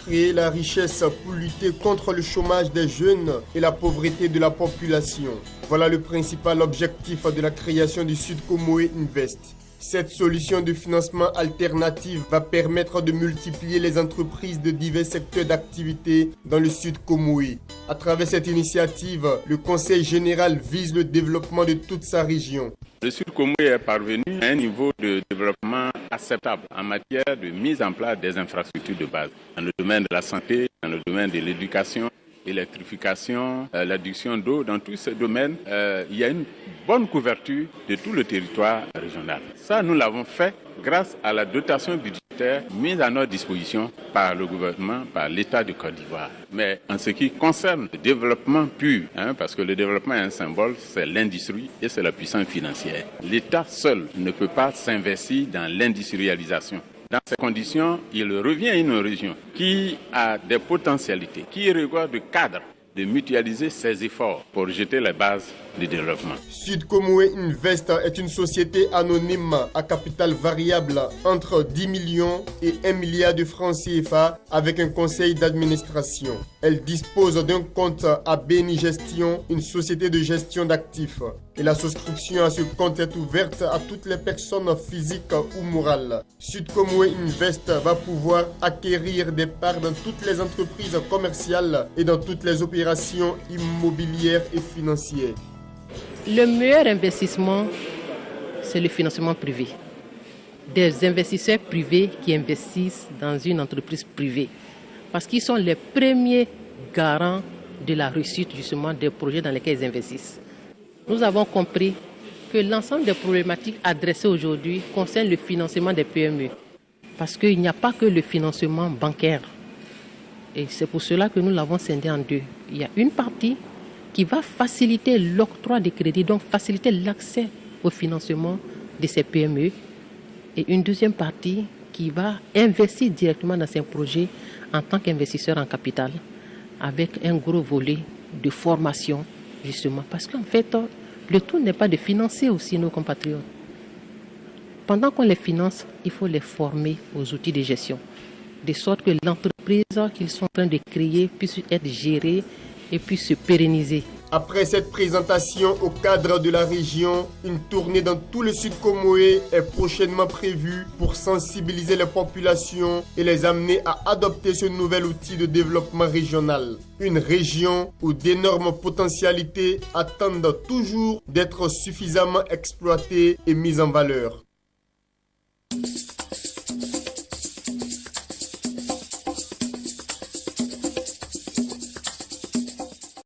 Créer la richesse pour lutter contre le chômage des jeunes et la pauvreté de la population. Voilà le principal objectif de la création du Sud Comoé Invest. Cette solution de financement alternative va permettre de multiplier les entreprises de divers secteurs d'activité dans le Sud Comoé. À travers cette initiative, le Conseil général vise le développement de toute sa région. Le Sud Comoé est parvenu à un niveau de développement acceptable en matière de mise en place des infrastructures de base dans le domaine de la santé, dans le domaine de l'éducation, l'électrification, l'adduction d'eau. Dans tous ces domaines, il y a une bonne couverture de tout le territoire régional. Ça, nous l'avons fait grâce à la dotation budgétaire mise à notre disposition par le gouvernement, par l'État de Côte d'Ivoire. Mais en ce qui concerne le développement pur, parce que le développement est un symbole, c'est l'industrie et c'est la puissance financière. L'État seul ne peut pas s'investir dans l'industrialisation. Dans ces conditions, il revient à une région qui a des potentialités, qui regarde le cadre de mutualiser ses efforts pour jeter les bases du développement. Sud Comoé Invest est une société anonyme à capital variable entre 10 millions et 1 milliard de francs CFA avec un conseil d'administration. Elle dispose d'un compte à Béni Gestion, une société de gestion d'actifs. Et la souscription à ce compte est ouverte à toutes les personnes physiques ou morales. Sud Comoé Invest va pouvoir acquérir des parts dans toutes les entreprises commerciales et dans toutes les opérations immobilières et financières. Le meilleur investissement, c'est le financement privé. Des investisseurs privés qui investissent dans une entreprise privée. Parce qu'ils sont les premiers garants de la réussite justement des projets dans lesquels ils investissent. Nous avons compris que l'ensemble des problématiques adressées aujourd'hui concernent le financement des PME. Parce qu'il n'y a pas que le financement bancaire. Et c'est pour cela que nous l'avons scindé en deux. Il y a une partie qui va faciliter l'octroi des crédits, donc faciliter l'accès au financement de ces PME. Et une deuxième partie qui va investir directement dans ces projets en tant qu'investisseur en capital, avec un gros volet de formation, justement. Parce qu'en fait, le tout n'est pas de financer aussi nos compatriotes. Pendant qu'on les finance, il faut les former aux outils de gestion, de sorte que l'entreprise qu'ils sont en train de créer puisse être gérée et puis se pérenniser. Après cette présentation au cadre de la région, une tournée dans tout le Sud Comoé est prochainement prévue pour sensibiliser les populations et les amener à adopter ce nouvel outil de développement régional. Une région où d'énormes potentialités attendent toujours d'être suffisamment exploitées et mises en valeur.